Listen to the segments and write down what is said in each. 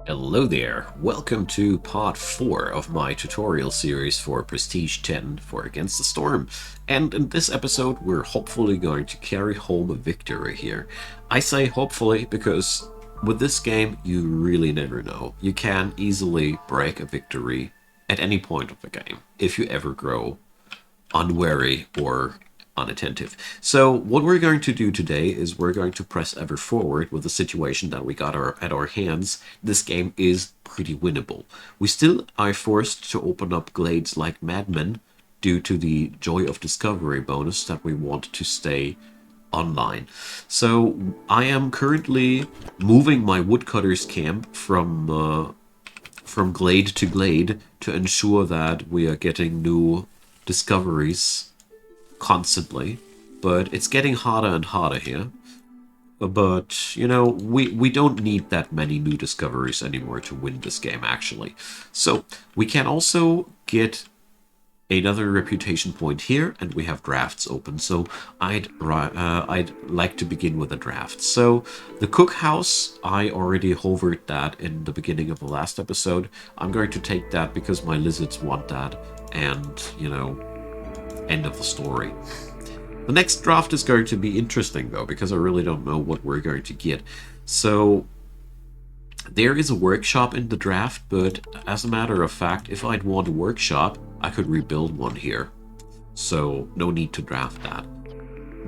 Hello there, welcome to part 4 of my tutorial series for Prestige 10 for Against the Storm. And in this episode we're hopefully going to carry home a victory here. I say hopefully because with this game you really never know. You can easily break a victory at any point of the game if you ever grow unwary or unattentive. So what we're going to do today is we're going to press ever forward with the situation that we got at our hands. This game is pretty winnable. We still are forced to open up glades like madmen due to the joy of discovery bonus that we want to stay online. So I am currently moving my woodcutter's camp from glade to glade to ensure that we are getting new discoveries constantly, but it's getting harder and harder here. But, you know, we don't need that many new discoveries anymore to win this game, actually. So, we can also get another reputation point here, and we have drafts open. So, I'd like to begin with a draft. So, the cookhouse, I already hovered that in the beginning of the last episode. I'm going to take that because my lizards want that, and, you know, end of the story. The next draft is going to be interesting, though, because I really don't know what we're going to get. So, there is a workshop in the draft, but as a matter of fact, if I'd want a workshop, I could rebuild one here. So, no need to draft that.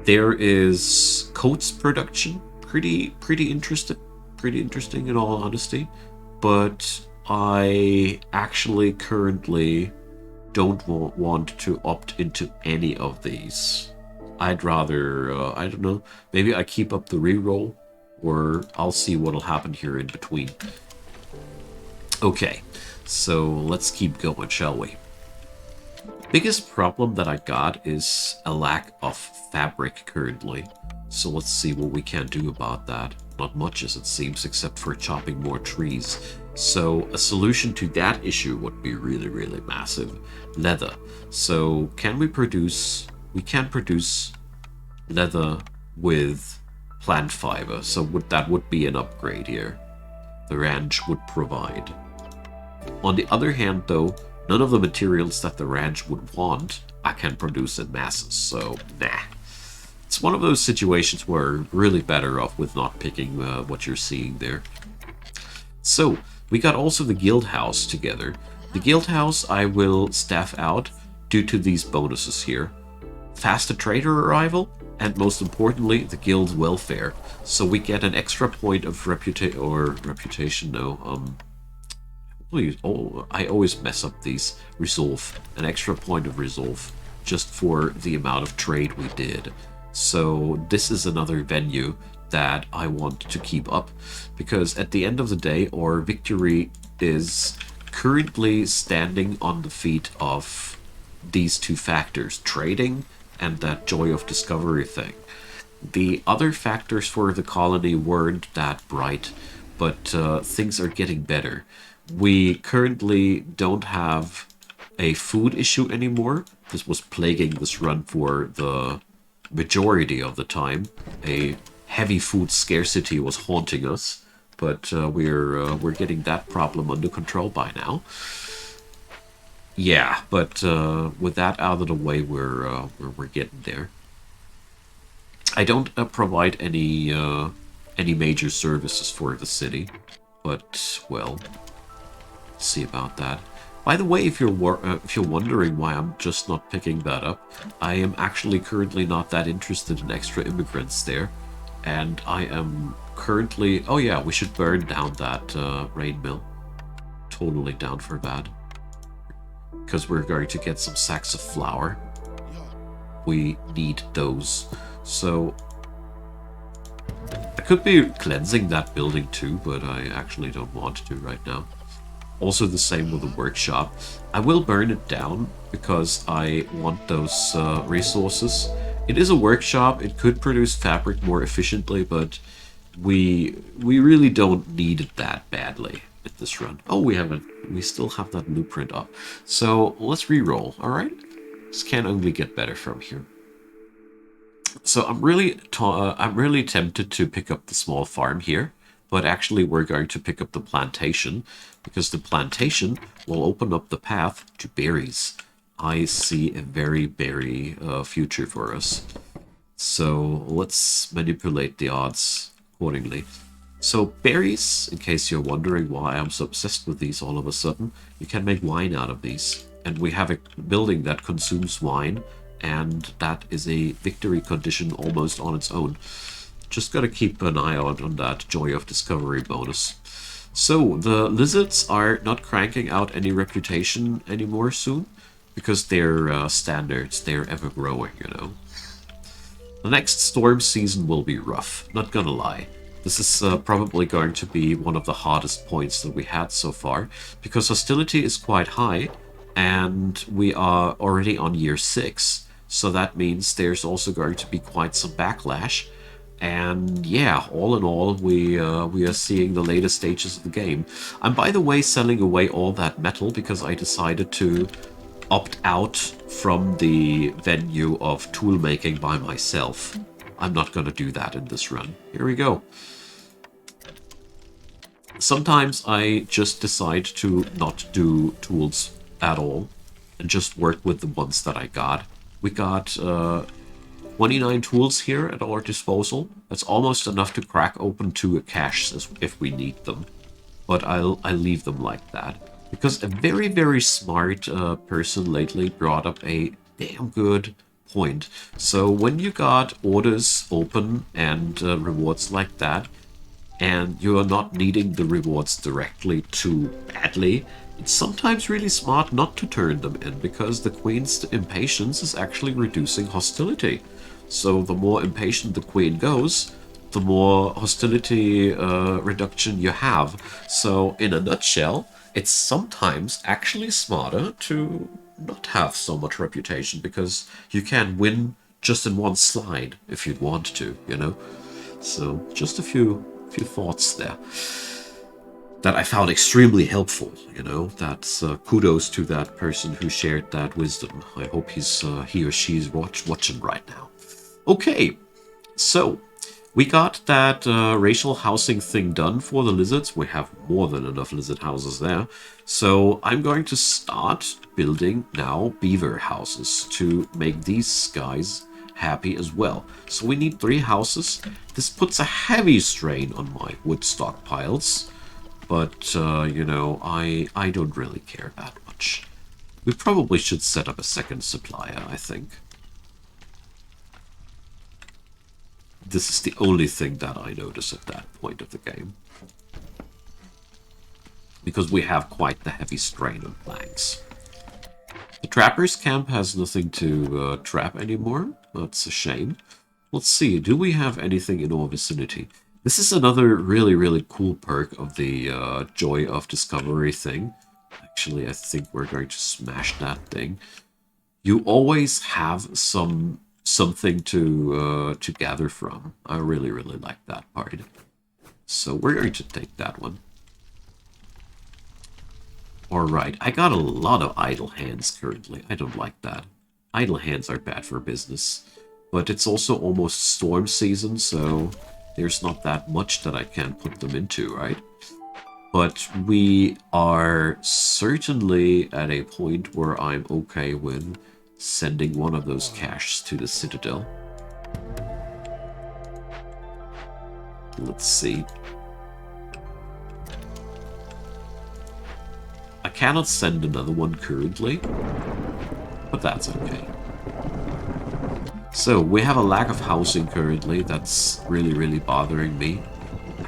There is coats production, pretty interesting, in all honesty. But I actually currently don't want to opt into any of these. I'd rather, I don't know, maybe I keep up the reroll, or I'll see what'll happen here in between. Okay, so let's keep going, shall we? Biggest problem that I got is a lack of fabric currently. So let's see what we can do about that. Not much as it seems, except for chopping more trees. So a solution to that issue would be really massive. Leather. So can we produce... We can produce leather with plant fiber. So that would be an upgrade here. The ranch would provide. On the other hand, though, none of the materials that the ranch would want I can produce in masses, so nah. It's one of those situations where you're really better off with not picking what you're seeing there. So, we got also the guild house together. The guild house I will staff out due to these bonuses here. Faster trader arrival, and most importantly, the guild's welfare. So we get an extra point of reputation, no, I always mess up these. Resolve. An extra point of resolve just for the amount of trade we did. So this is another venue that I want to keep up, because at the end of the day, our victory is currently standing on the feet of these two factors, trading and that joy of discovery thing. The other factors for the colony weren't that bright, but things are getting better. We currently don't have a food issue anymore. This was plaguing this run for the majority of the time. A heavy food scarcity was haunting us, but we're getting that problem under control by now. Yeah, but with that out of the way, we're getting there. I don't provide any major services for the city, but well, see about that. By the way, if you're wondering why I'm just not picking that up, I am actually currently not that interested in extra immigrants there, and I am currently. Oh yeah, we should burn down that rain mill. Totally down for that, because we're going to get some sacks of flour. We need those. So I could be cleansing that building too, but I actually don't want to right now. Also the same with the workshop. I will burn it down because I want those resources. It is a workshop. It could produce fabric more efficiently, but we really don't need it that badly at this run. Oh, we still have that blueprint up. So let's re-roll, all right? This can only get better from here. So I'm really tempted to pick up the small farm here, but actually we're going to pick up the plantation, because the plantation will open up the path to berries. I see a very berry future for us. So let's manipulate the odds accordingly. So berries, in case you're wondering why I'm so obsessed with these all of a sudden, you can make wine out of these. And we have a building that consumes wine, and that is a victory condition almost on its own. Just gotta keep an eye out on that Joy of Discovery bonus. So the lizards are not cranking out any reputation anymore soon, because they're standards, they're ever growing, you know. The next storm season will be rough, not gonna lie. This is probably going to be one of the hardest points that we had so far, because hostility is quite high, and we are already on year 6, so that means there's also going to be quite some backlash. And yeah, all in all, we are seeing the later stages of the game. I'm, by the way, selling away all that metal because I decided to opt out from the venue of tool making by myself. I'm not gonna do that in this run. Here we go. Sometimes I just decide to not do tools at all and just work with the ones that I got. We got 29 tools here at our disposal. That's almost enough to crack open 2 caches if we need them. But I'll leave them like that. Because a very, very smart person lately brought up a damn good point. So when you got orders open and rewards like that, and you are not needing the rewards directly too badly, it's sometimes really smart not to turn them in, because the queen's impatience is actually reducing hostility. So the more impatient the queen goes, the more hostility reduction you have. So in a nutshell, it's sometimes actually smarter to not have so much reputation, because you can win just in one slide if you'd want to, you know? So just a few thoughts there that I found extremely helpful, you know? That's kudos to that person who shared that wisdom. I hope he or she's watching right now. Okay, so we got that racial housing thing done for the lizards. We have more than enough lizard houses there. So I'm going to start building now beaver houses to make these guys happy as well. So we need 3 houses. This puts a heavy strain on my wood stockpiles. But, you know, I don't really care that much. We probably should set up a second supplier, I think. This is the only thing that I notice at that point of the game. Because we have quite the heavy strain on planks. The trapper's camp has nothing to trap anymore. That's a shame. Let's see, do we have anything in our vicinity? This is another really, really cool perk of the Joy of Discovery thing. Actually, I think we're going to smash that thing. You always have something to gather from. I really, really like that part. So we're going to take that one. Alright, I got a lot of idle hands currently. I don't like that. Idle hands are bad for business. But it's also almost storm season, so there's not that much that I can put them into, right? But we are certainly at a point where I'm okay with sending one of those caches to the Citadel. Let's see. I cannot send another one currently, but that's okay. So we have a lack of housing currently. That's really, really bothering me.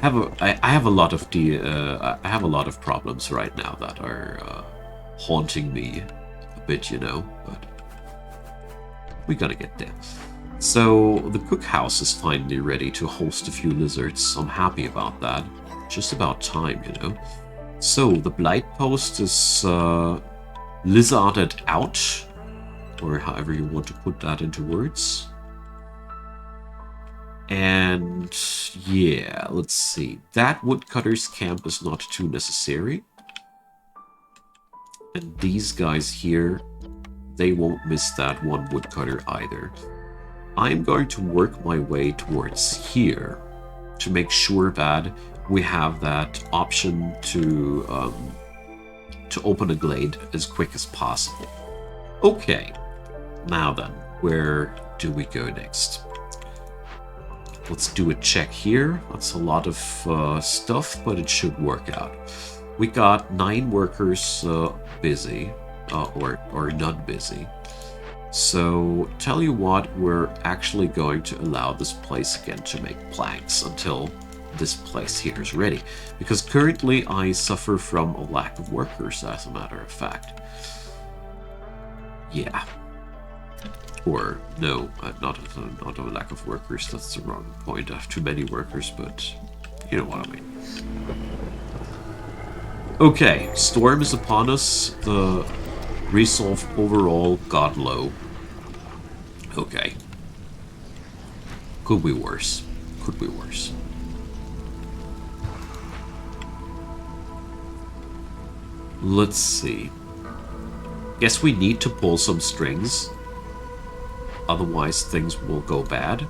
I have a lot of problems right now that are haunting me a bit, you know. But we gotta get there. So the cookhouse is finally ready to host a few lizards. I'm happy about that. Just about time, you know. So the blight post is lizarded out, or however you want to put that into words. And yeah, let's see. That woodcutter's camp is not too necessary. And these guys here, they won't miss that one woodcutter either. I'm going to work my way towards here to make sure that we have that option to open a glade as quick as possible. Okay, now then, where do we go next? Let's do a check here. That's a lot of stuff, but it should work out. We got 9 workers busy, or not busy. So, tell you what, we're actually going to allow this place again to make planks until this place here is ready. Because currently I suffer from a lack of workers, as a matter of fact. Yeah. Or, no, not a lack of workers, that's the wrong point. I have too many workers, but you know what I mean. Okay, storm is upon us. The resolve overall got low. Okay. Could be worse. Could be worse. Let's see. Guess we need to pull some strings. Otherwise things will go bad.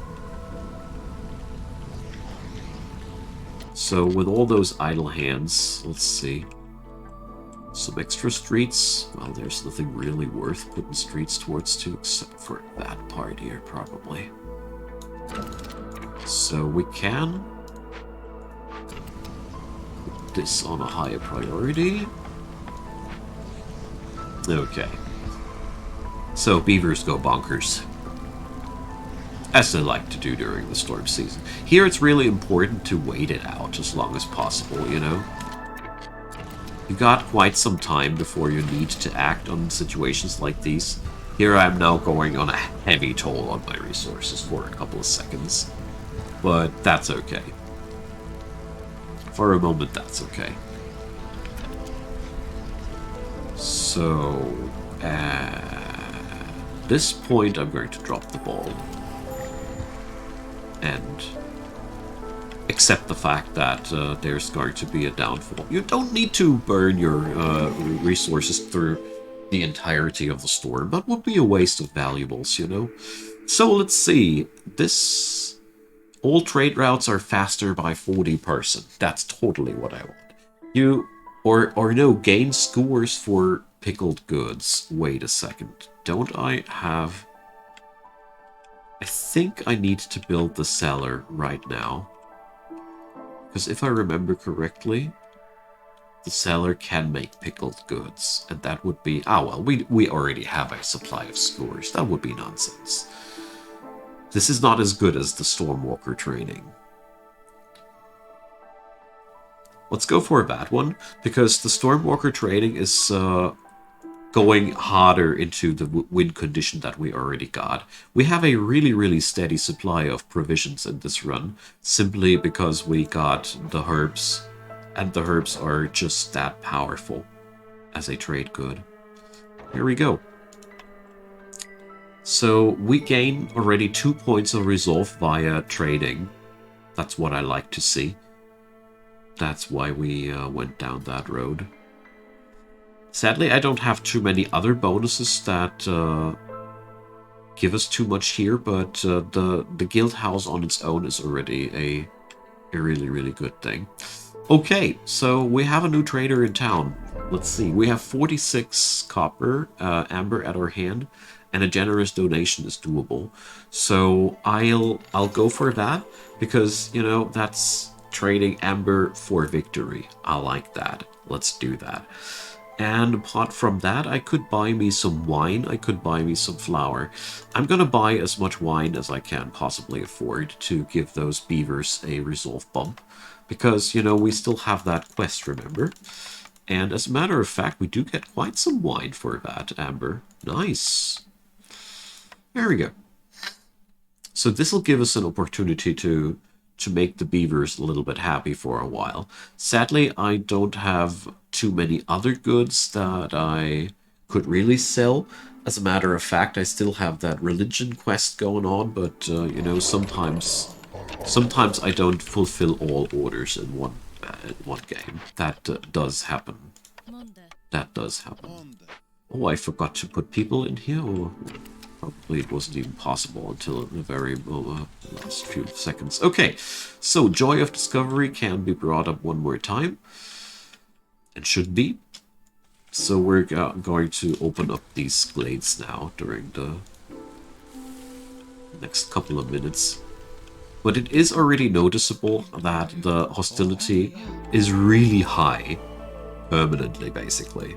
So with all those idle hands, let's see. Some extra streets. Well, there's nothing really worth putting streets towards to, except for that part here, probably. So we can put this on a higher priority. Okay. So beavers go bonkers. As they like to do during the storm season. Here it's really important to wait it out as long as possible, you know? You got quite some time before you need to act on situations like these. Here I'm now going on a heavy toll on my resources for a couple of seconds. But that's okay. For a moment, that's okay. So, at this point, I'm going to drop the ball. And accept the fact that there's going to be a downfall. You don't need to burn your resources through the entirety of the storm. That would be a waste of valuables, you know? So let's see. All trade routes are faster by 40%. That's totally what I want. Or no, gain scores for pickled goods. Wait a second. Don't I have... I think I need to build the cellar right now. Because if I remember correctly, the cellar can make pickled goods. And that would be... Ah, well, we already have a supply of scores. That would be nonsense. This is not as good as the Stormwalker training. Let's go for a bad one, because the Stormwalker training is going harder into the wind condition that we already got. We have a really, really steady supply of provisions in this run, simply because we got the herbs, and the herbs are just that powerful as a trade good. Here we go. So we gain already 2 points of resolve via trading. That's what I like to see. That's why we went down that road. Sadly, I don't have too many other bonuses that give us too much here, but the guild house on its own is already a really, really good thing. Okay, so we have a new trader in town. Let's see, we have 46 copper amber at our hand, and a generous donation is doable. So I'll go for that, because, you know, that's trading amber for victory. I like that. Let's do that. And apart from that, I could buy me some wine, I could buy me some flour. I'm gonna buy as much wine as I can possibly afford to give those beavers a resolve bump. Because, you know, we still have that quest, remember? And as a matter of fact, we do get quite some wine for that, amber. Nice. There we go. So this will give us an opportunity to make the beavers a little bit happy for a while. Sadly, I don't have too many other goods that I could really sell. As a matter of fact, I still have that religion quest going on, but, you know, sometimes I don't fulfill all orders in one game. That does happen. That does happen. Oh, I forgot to put people in here, or Probably it wasn't even possible until the very last few seconds. Okay, so Joy of Discovery can be brought up one more time. It should be. So we're going to open up these glades now during the next couple of minutes. But it is already noticeable that the hostility is really high, permanently basically.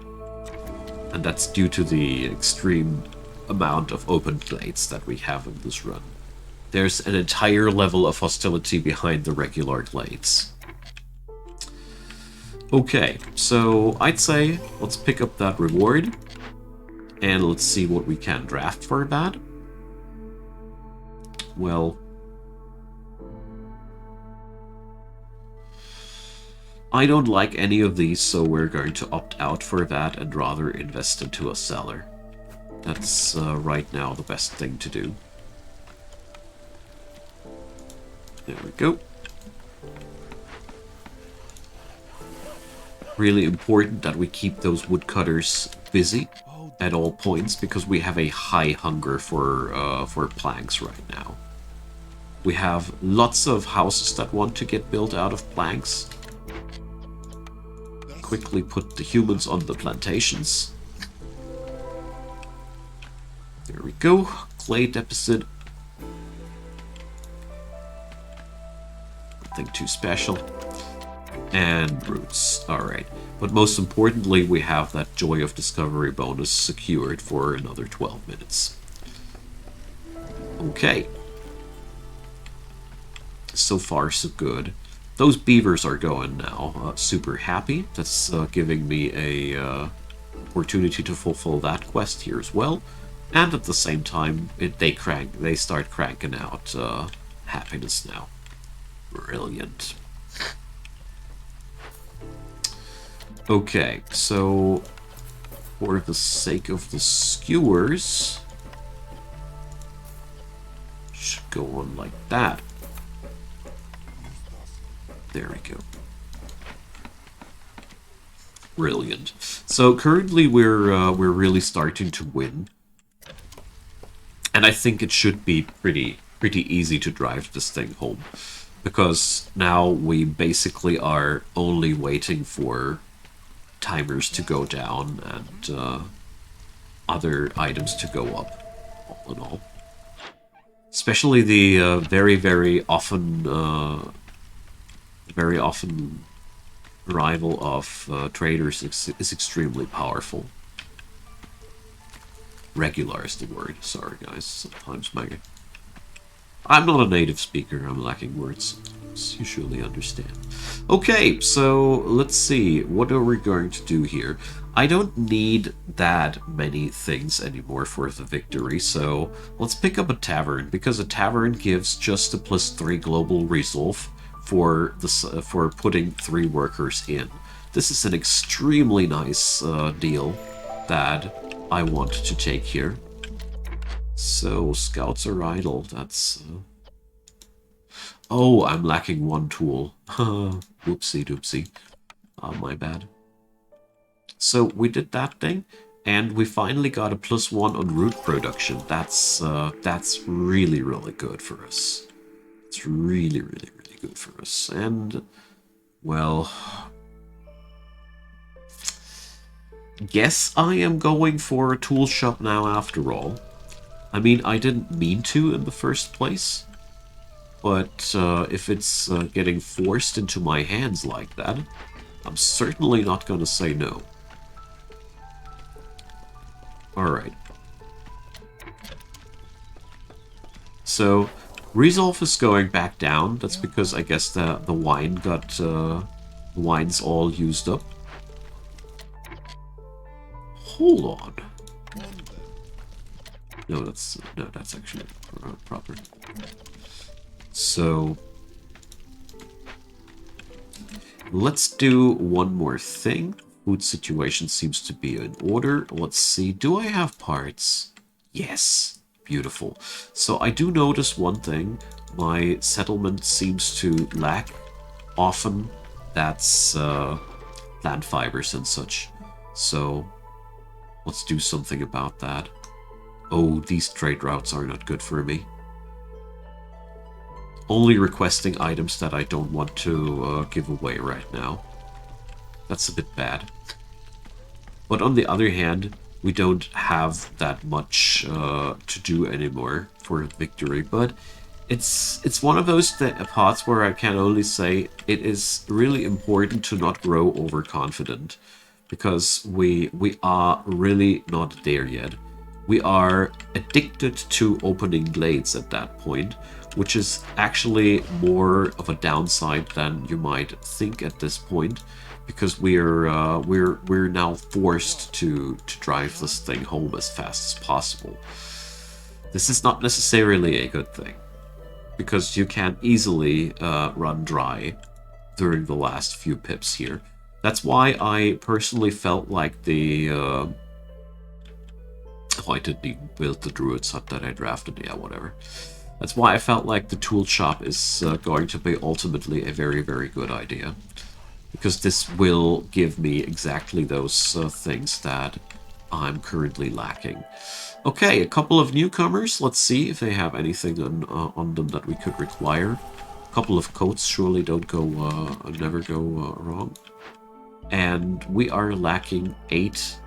And that's due to the extreme amount of open glades that we have in this run. There's an entire level of hostility behind the regular glades. Okay, so I'd say let's pick up that reward and let's see what we can draft for that. Well, I don't like any of these, so we're going to opt out for that and rather invest into a seller. That's right now the best thing to do. There we go. Really important that we keep those woodcutters busy at all points because we have a high hunger for planks right now. We have lots of houses that want to get built out of planks. Quickly put the humans on the plantations. There we go. Clay deposit. Nothing too special. And roots. Alright. But most importantly, we have that Joy of Discovery bonus secured for another 12 minutes. Okay. So far, so good. Those beavers are going now. Super happy. That's giving me a opportunity to fulfill that quest here as well. And at the same time, they start cranking out happiness now. Brilliant. Okay, so for the sake of the skewers, should go on like that. There we go. Brilliant. So currently we're really starting to win. And I think it should be pretty easy to drive this thing home. Because now we basically are only waiting for timers to go down and other items to go up, all in all. Especially the very often arrival of traders is extremely powerful. Regular is the word. Sorry, guys. Sometimes I'm not a native speaker. I'm lacking words. You surely understand. Okay, so let's see. What are we going to do here? I don't need that many things anymore for the victory, so let's pick up a tavern, because a tavern gives just a +3 global resolve for putting 3 workers in. This is an extremely nice deal that I want to take here. So, scouts are idle. That's... Oh, I'm lacking 1 tool. Whoopsie doopsie. My bad. So, we did that thing, and we finally got a +1 on root production. That's really good for us. It's really good for us. And, well... Guess I am going for a tool shop now after all. I mean, I didn't mean to in the first place, but if it's getting forced into my hands like that, I'm certainly not going to say no. Alright. So, resolve is going back down. That's because I guess the wine got... the wine's all used up. Hold on. No, that's actually proper. So let's do one more thing. Food situation seems to be in order. Let's see. Do I have parts? Yes. Beautiful. So I do notice one thing. My settlement seems to lack often. That's plant fibers and such. So let's do something about that. Oh, these trade routes are not good for me. Only requesting items that I don't want to give away right now. That's a bit bad. But on the other hand, we don't have that much to do anymore for victory. But it's one of those parts where I can only say it is really important to not grow overconfident, because we are really not there yet. We are addicted to opening glades at that point, which is actually more of a downside than you might think at this point, because we're now forced to drive this thing home as fast as possible. This is not necessarily a good thing, because you can easily run dry during the last few pips here. That's why I personally felt like the... oh, I didn't even build the Druid's Hut that I drafted. Yeah, whatever. That's why I felt like the tool shop is going to be ultimately a very, very good idea. Because this will give me exactly those things that I'm currently lacking. Okay, a couple of newcomers. Let's see if they have anything on them that we could require. A couple of coats surely don't go, never go wrong. And we are lacking 8,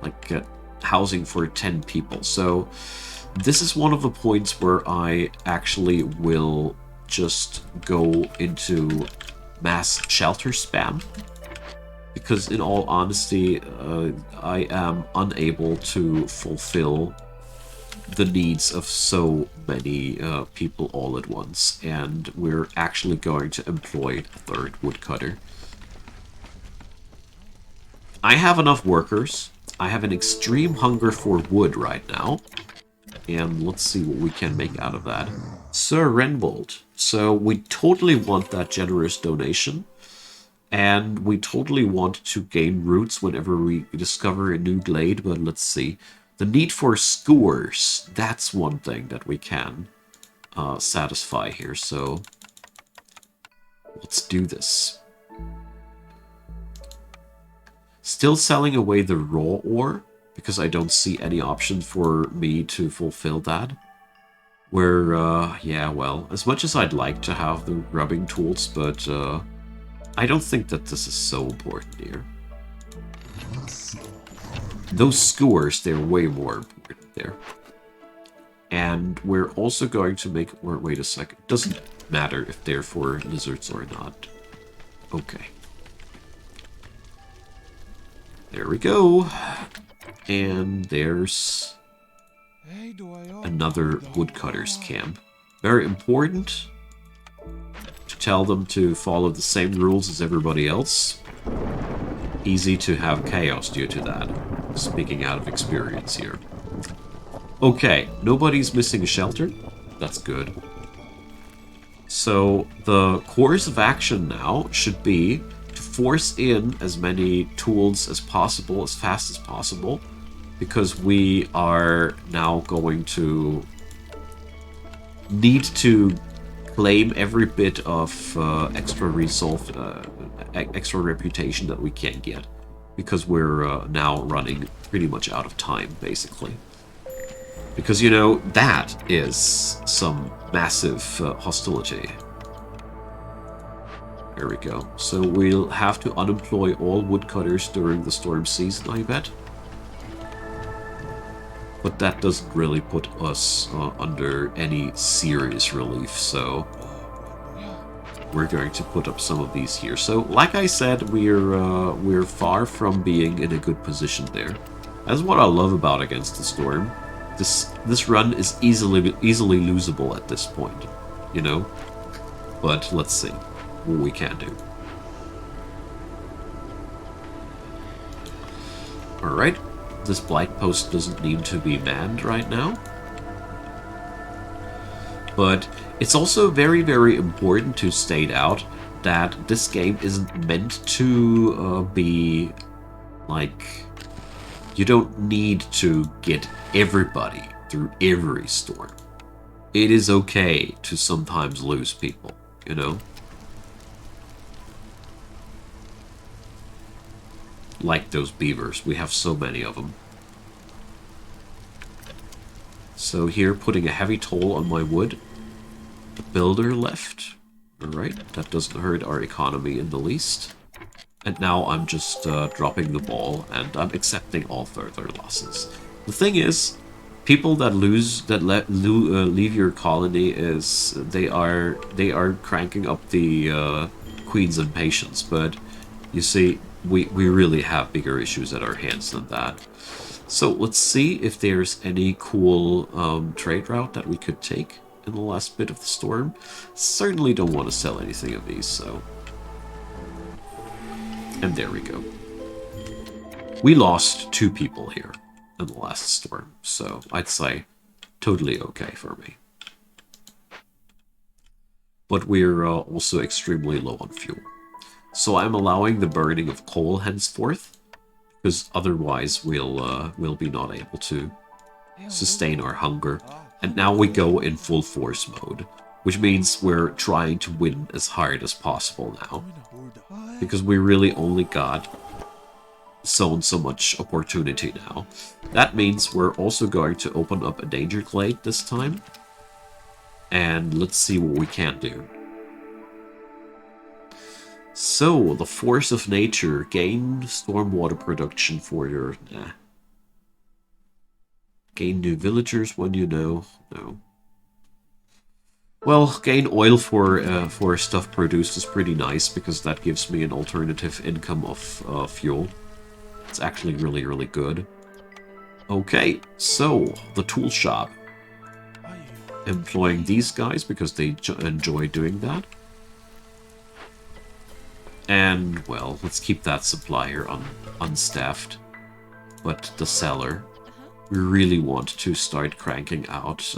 like, housing for 10 people. So this is one of the points where I actually will just go into mass shelter spam, because in all honesty, I am unable to fulfill the needs of so many people all at once, and we're actually going to employ a 3rd woodcutter. I have enough workers. I have an extreme hunger for wood right now, and let's see what we can make out of that. Sir Renbold. So we totally want that generous donation, and we totally want to gain roots whenever we discover a new glade, but let's see. The need for skewers, that's one thing that we can satisfy here, so let's do this. Still selling away the raw ore, because I don't see any option for me to fulfill that. Where, yeah, well, as much as I'd like to have the rubbing tools, but I don't think that this is so important here. Those skewers, they're way more important there. And we're also going to make... Wait a second. It doesn't matter if they're for lizards or not. Okay. There we go. And there's another woodcutter's camp. Very important to tell them to follow the same rules as everybody else. Easy to have chaos due to that. Speaking out of experience here. Okay, nobody's missing a shelter. That's good. So the course of action now should be to force in as many tools as possible, as fast as possible, because we are now going to need to claim every bit of extra resolve, extra reputation that we can get, because we're now running pretty much out of time, basically. Because, you know, that is some massive hostility. There we go. So we'll have to unemploy all woodcutters during the storm season, I bet. But that doesn't really put us under any serious relief, so we're going to put up some of these here. So, like I said, we're far from being in a good position there. That's what I love about Against the Storm. This run is easily losable at this point, you know? But let's see what we can do. Alright, this blight post doesn't need to be manned right now. But it's also very, very important to state out that this game isn't meant to be like... You don't need to get everybody through every storm. It is okay to sometimes lose people, you know? Like those beavers. We have so many of them. So here, putting a heavy toll on my wood. The builder left. Alright, that doesn't hurt our economy in the least. And now I'm just dropping the ball, and I'm accepting all further losses. The thing is, people that leave your colony is they are cranking up the Queen's impatience, but you see, we really have bigger issues at our hands than that. So let's see if there's any cool trade route that we could take in the last bit of the storm. Certainly don't want to sell anything of these, so... And there we go. We lost 2 people here in the last storm, so I'd say totally okay for me. But we're also extremely low on fuel. So I'm allowing the burning of coal henceforth, because otherwise we'll be not able to sustain our hunger. And now we go in full force mode, which means we're trying to win as hard as possible now, because we really only got so much opportunity now. That means we're also going to open up a danger glade this time, and let's see what we can do. So, the force of nature. Gain stormwater production for your... Nah. Gain new villagers when you know. No. Well, gain oil for stuff produced is pretty nice, because that gives me an alternative income of fuel. It's actually really, really good. Okay, so, the tool shop. Employing these guys because they enjoy doing that. And, well, let's keep that supplier unstaffed. But the seller, we really want to start cranking out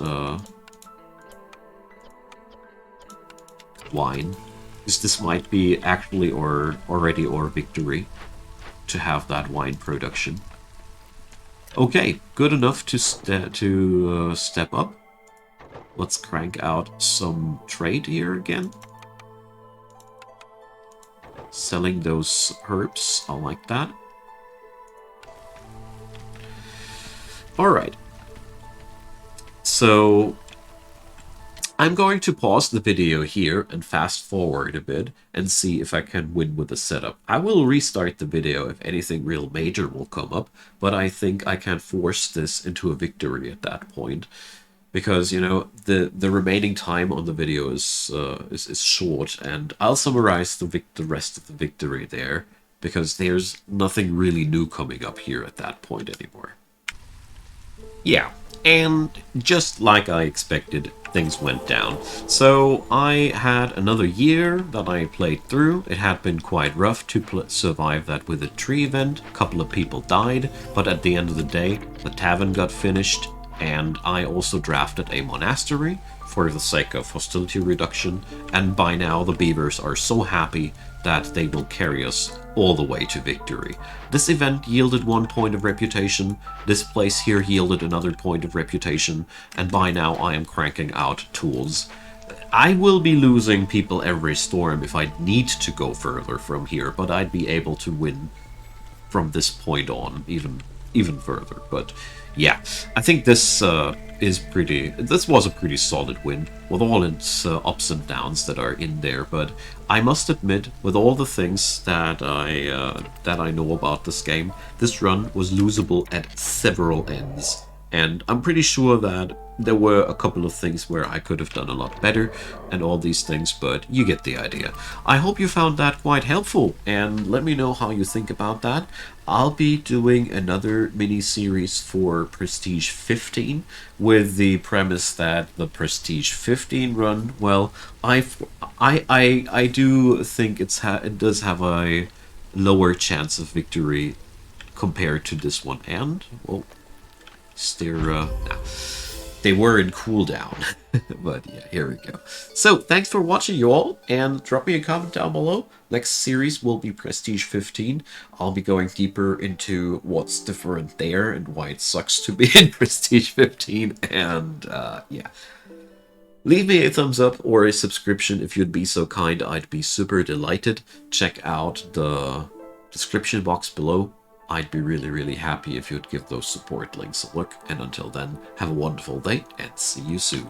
wine. Because this might be actually already our victory to have that wine production. Okay, good enough to step up. Let's crank out some trade here again. Selling those herbs, I like that. Alright. So, I'm going to pause the video here and fast forward a bit and see if I can win with the setup. I will restart the video if anything real major will come up, but I think I can force this into a victory at that point. Because, you know, the remaining time on the video is short, and I'll summarize the rest of the victory there, because there's nothing really new coming up here at that point anymore. Yeah, and just like I expected, things went down. So I had another year that I played through. It had been quite rough to survive that with a tree event. A couple of people died, but at the end of the day, the tavern got finished. And I also drafted a monastery for the sake of hostility reduction, and by now the beavers are so happy that they will carry us all the way to victory. This event yielded 1 point of reputation, this place here yielded another point of reputation, and by now I am cranking out tools. I will be losing people every storm if I need to go further from here, but I'd be able to win from this point on even further. But yeah, I think this was a pretty solid win, with all its ups and downs that are in there, but I must admit, with all the things that I know about this game, this run was losable at several ends, and I'm pretty sure that there were a couple of things where I could have done a lot better, and all these things, but you get the idea. I hope you found that quite helpful, and let me know how you think about that. I'll be doing another mini-series for Prestige 15, with the premise that the Prestige 15 run, well, I do think it does have a lower chance of victory compared to this one, and, well, they were in cooldown. But yeah, here we go. So, thanks for watching, you all, and drop me a comment down below. Next series will be Prestige 15. I'll be going deeper into what's different there and why it sucks to be in Prestige 15, and yeah. Leave me a thumbs up or a subscription if you'd be so kind. I'd be super delighted. Check out the description box below I'd be really happy if you'd give those support links a look. And until then, have a wonderful day and see you soon.